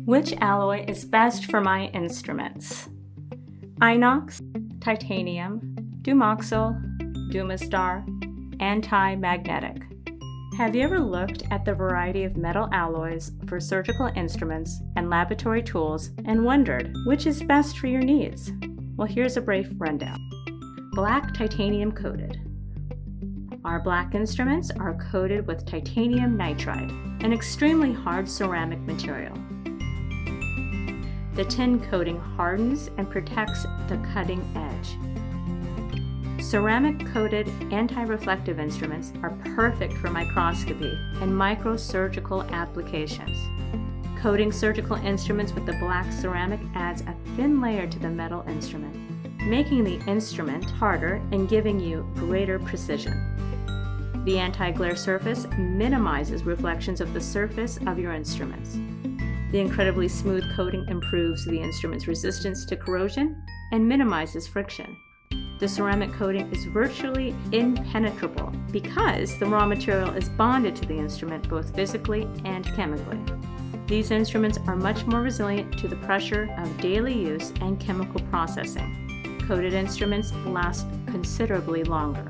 Which alloy is best for my instruments? Inox, titanium, Dumoxyl, Dumastar, anti-magnetic. Have you ever looked at the variety of metal alloys for surgical instruments and laboratory tools and wondered which is best for your needs? Well, here's a brief rundown. Black titanium coated. Our black instruments are coated with titanium nitride, an extremely hard ceramic material. The tin coating hardens and protects the cutting edge. Ceramic-coated anti-reflective instruments are perfect for microscopy and microsurgical applications. Coating surgical instruments with the black ceramic adds a thin layer to the metal instrument, making the instrument harder and giving you greater precision. The anti-glare surface minimizes reflections of the surface of your instruments. The incredibly smooth coating improves the instrument's resistance to corrosion and minimizes friction. The ceramic coating is virtually impenetrable because the raw material is bonded to the instrument both physically and chemically. These instruments are much more resilient to the pressure of daily use and chemical processing. Coated instruments last considerably longer.